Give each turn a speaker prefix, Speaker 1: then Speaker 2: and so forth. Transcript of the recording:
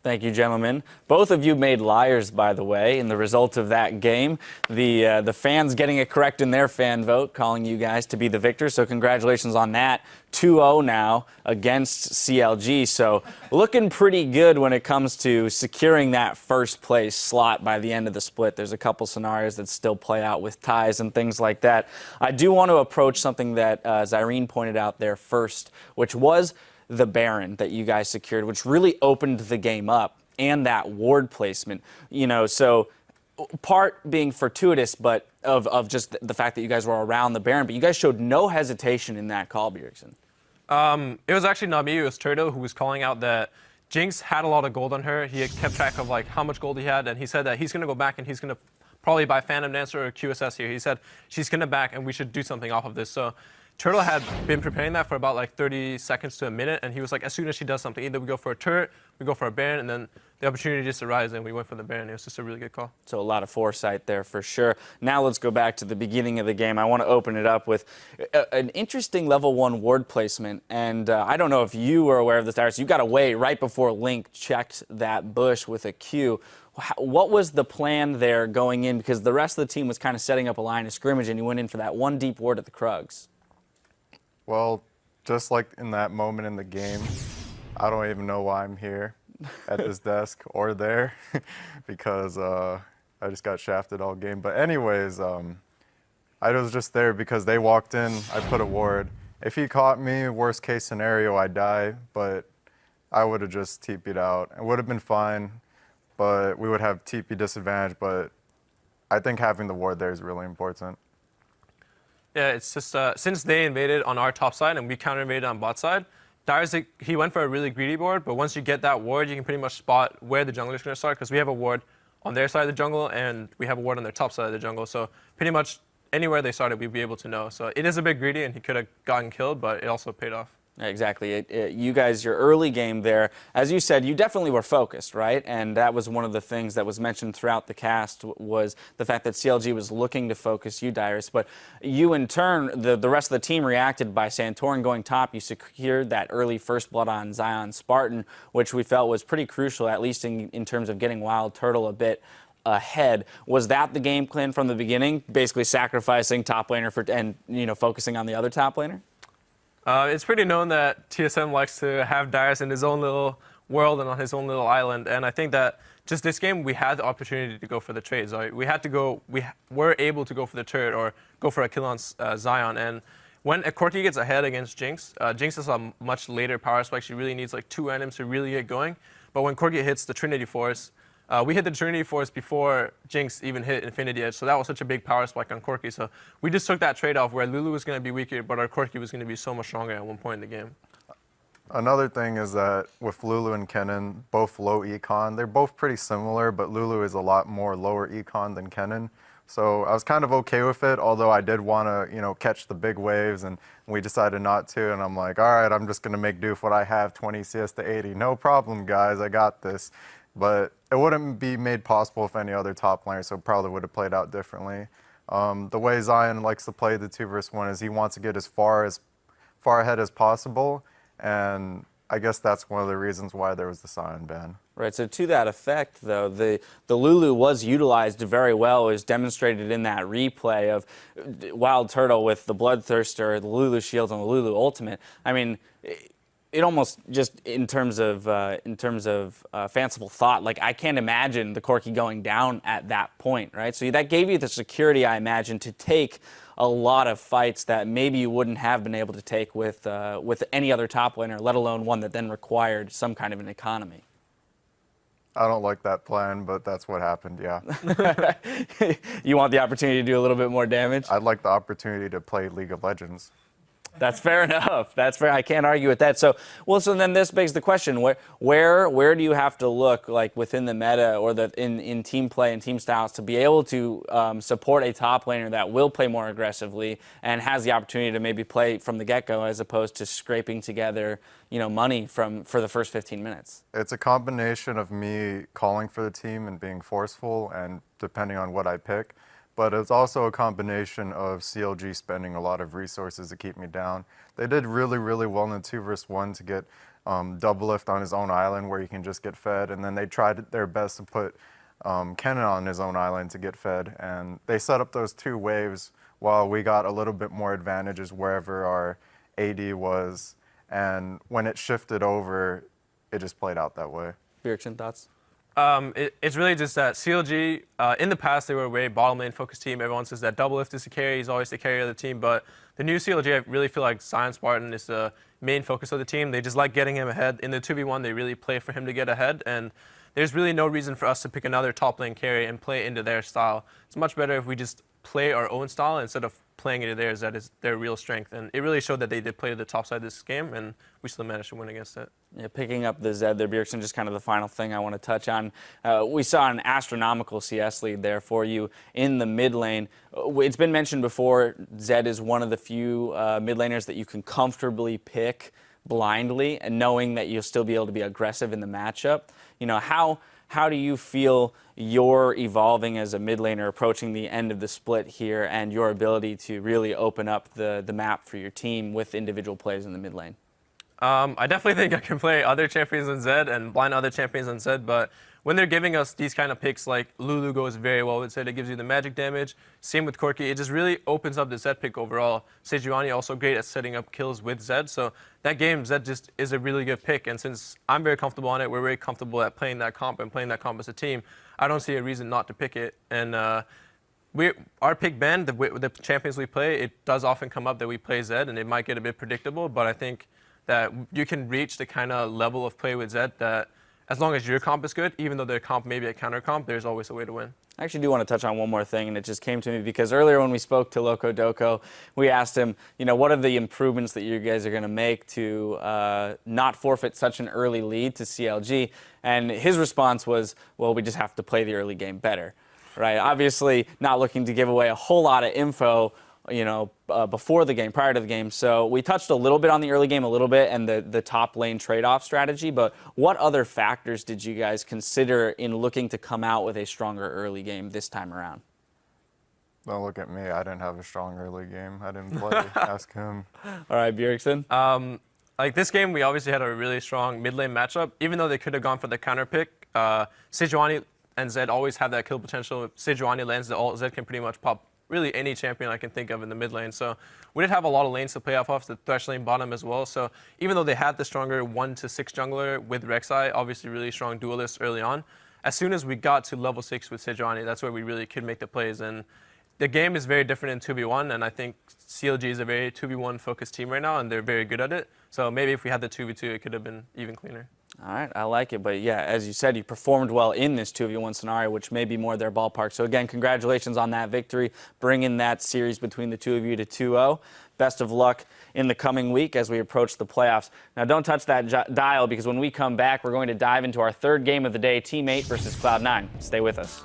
Speaker 1: Thank you, gentlemen. Both of you made liars, by the way, in the result of that game. The fans getting it correct in their fan vote, calling you guys to be the victors. So congratulations on that. 2-0 now against CLG. So looking pretty good when it comes to securing that first place slot by the end of the split. There's a couple scenarios that still play out with ties and things like that. I do want to approach something that Zyrene pointed out there first, which was the Baron that you guys secured, which really opened the game up, and that ward placement. So part being fortuitous, but of just the fact that you guys were around the Baron, but you guys showed no hesitation in that call, Bjergsen.
Speaker 2: It was actually not me, it was Turtle who was calling out that Jinx had a lot of gold on her. He had kept track of how much gold he had, and he said that he's going to go back and he's going to probably buy Phantom Dancer or QSS here. He said she's going to back and we should do something off of this. So Turtle had been preparing that for about 30 seconds to a minute, and he was like, as soon as she does something, either we go for a turret, we go for a Baron, and then the opportunity just arose, and we went for the Baron. It was just a really good call.
Speaker 1: So a lot of foresight there for sure. Now let's go back to the beginning of the game. I want to open it up with an interesting level 1 ward placement, and I don't know if you were aware of this, Dyrus. You got away right before Link checked that bush with a Q. What was the plan there going in? Because the rest of the team was kind of setting up a line of scrimmage, and you went in for that one deep ward at the Krugs.
Speaker 3: Well, just like in that moment in the game, I don't even know why I'm here at this desk or there because I just got shafted all game. But anyways, I was just there because they walked in, I put a ward. If he caught me, worst case scenario, I die, but I would have just TP'd out. It would have been fine, but we would have TP disadvantage, but I think having the ward there is really important.
Speaker 2: Yeah, it's just since they invaded on our top side and we counter-invaded on bot side, Dyrus, he went for a really greedy board, but once you get that ward, you can pretty much spot where the jungler is going to start, because we have a ward on their side of the jungle and we have a ward on their top side of the jungle. So pretty much anywhere they started, we'd be able to know. So it is a bit greedy and he could have gotten killed, but it also paid off.
Speaker 1: Exactly. You guys, your early game there, as you said, you definitely were focused, right? And that was one of the things that was mentioned throughout the cast, was the fact that CLG was looking to focus you, Dyrus. But you, in turn, the rest of the team reacted by Santorin going top. You secured that early first blood on Zion Spartan, which we felt was pretty crucial, at least in terms of getting Wild Turtle a bit ahead. Was that the game plan from the beginning, basically sacrificing top laner and focusing on the other top laner?
Speaker 2: It's pretty known that TSM likes to have Dyrus in his own little world and on his own little island, and I think that just this game we had the opportunity to go for the trades. Right? We were able to go for the turret or go for a kill on Zion, and when a Corki gets ahead against Jinx, Jinx is a much later power spike. She really needs 2 items to really get going, but when Corki hits the Trinity Force, we hit the Trinity Force before Jinx even hit Infinity Edge, so that was such a big power spike on Corki. So we just took that trade-off where Lulu was going to be weaker, but our Corki was going to be so much stronger at one point in the game.
Speaker 3: Another thing is that with Lulu and Kennen, both low econ, they're both pretty similar, but Lulu is a lot more lower econ than Kennen. So I was kind of okay with it, although I did want to, catch the big waves, and we decided not to. And I'm like, all right, I'm just going to make do with what I have, 20 CS to 80. No problem, guys, I got this. But it wouldn't be made possible with any other top laner, so it probably would have played out differently. The way Zion likes to play the 2v1 is he wants to get as far ahead as possible, and I guess that's one of the reasons why there was the Zion ban.
Speaker 1: Right, so to that effect, though, the Lulu was utilized very well. It was demonstrated in that replay of Wild Turtle with the Bloodthirster, the Lulu Shields, and the Lulu Ultimate. I mean, it almost just in terms of fanciful thought, I can't imagine the Corki going down at that point, right? So that gave you the security, I imagine, to take a lot of fights that maybe you wouldn't have been able to take with any other top laner, let alone one that then required some kind of an economy.
Speaker 3: I don't like that plan, but that's what happened, yeah.
Speaker 1: You want the opportunity to do a little bit more damage?
Speaker 3: I'd like the opportunity to play League of Legends.
Speaker 1: That's fair enough. That's fair. I can't argue with that. So then this begs the question: where do you have to look, within the meta or in team play and team styles, to be able to support a top laner that will play more aggressively and has the opportunity to maybe play from the get-go, as opposed to scraping together money for the first 15 minutes?
Speaker 3: It's a combination of me calling for the team and being forceful, and depending on what I pick. But it's also a combination of CLG spending a lot of resources to keep me down. They did really, really well in the 2v1 to get double lift on his own island where he can just get fed, and then they tried their best to put Kennen on his own island to get fed, and they set up those 2 waves while we got a little bit more advantages wherever our AD was, and when it shifted over, it just played out that way.
Speaker 1: Bjergsen, thoughts?
Speaker 2: It's really just that CLG, in the past, they were a very bottom lane focused team. Everyone says that double lift is the carry. He's always the carry of the team. But the new CLG, I really feel like Zion Spartan is the main focus of the team. They just like getting him ahead. In the 2v1, they really play for him to get ahead. And there's really no reason for us to pick another top lane carry and play into their style. It's much better if we just play our own style instead of playing into theirs. That is their real strength. And it really showed that they did play to the top side of this game, and we still managed to win against it.
Speaker 1: Yeah, picking up the Zed there, Bjergsen, just kind of the final thing I want to touch on. We saw an astronomical CS lead there for you in the mid lane. It's been mentioned before, Zed is one of the few mid laners that you can comfortably pick blindly and knowing that you'll still be able to be aggressive in the matchup. You know, how do you feel you're evolving as a mid laner approaching the end of the split here and your ability to really open up the map for your team with individual plays in the mid lane?
Speaker 2: I definitely think I can play other champions on Zed and blind other champions on Zed, but when they're giving us these kind of picks, like Lulu goes very well with Zed, it gives you the magic damage. Same with Corki, it just really opens up the Zed pick overall. Sejuani also great at setting up kills with Zed, so that game, Zed just is a really good pick, and since I'm very comfortable on it, we're very comfortable at playing that comp and playing that comp as a team, I don't see a reason not to pick it. And our pick band, the champions we play, it does often come up that we play Zed, and it might get a bit predictable, but I think that you can reach the kind of level of play with Zed that as long as your comp is good, even though their comp may be a counter comp, there's always a way to win.
Speaker 1: I actually do want to touch on one more thing, and it just came to me because earlier when we spoke to Loco Doco, we asked him, you know, what are the improvements that you guys are going to make to not forfeit such an early lead to CLG? And his response was, well, we just have to play the early game better, right? Obviously, not looking to give away a whole lot of info, you know, before the game, prior to the game. So we touched a little bit on the early game, a little bit, and the top lane trade-off strategy. But what other factors did you guys consider in looking to come out with a stronger early game this time around?
Speaker 3: Don't look at me. I didn't have a strong early game. I didn't play. Ask him.
Speaker 1: All right, Bjergsen.
Speaker 2: Like this game, we obviously had a really strong mid lane matchup. Even though they could have gone for the counter pick, Sejuani and Zed always have that kill potential. If Sejuani lands the ult, Zed can pretty much pop really any champion I can think of in the mid lane. So we did have a lot of lanes to play off of, the thresh lane bottom as well. So even though they had the stronger 1 to 6 jungler with Rek'Sai, obviously really strong duelist early on, as soon as we got to level 6 with Sejuani, that's where we really could make the plays. And the game is very different in 2v1, and I think CLG is a very 2v1 focused team right now, and they're very good at it. So maybe if we had the 2v2, it could have been even cleaner.
Speaker 1: All right, I like it. But yeah, as you said, you performed well in this 2v1 scenario, which may be more their ballpark. So again, congratulations on that victory, bringing that series between the two of you to 2-0. Best of luck in the coming week as we approach the playoffs. Now, don't touch that dial, because when we come back, we're going to dive into our third game of the day, Team 8 versus Cloud9. Stay with us.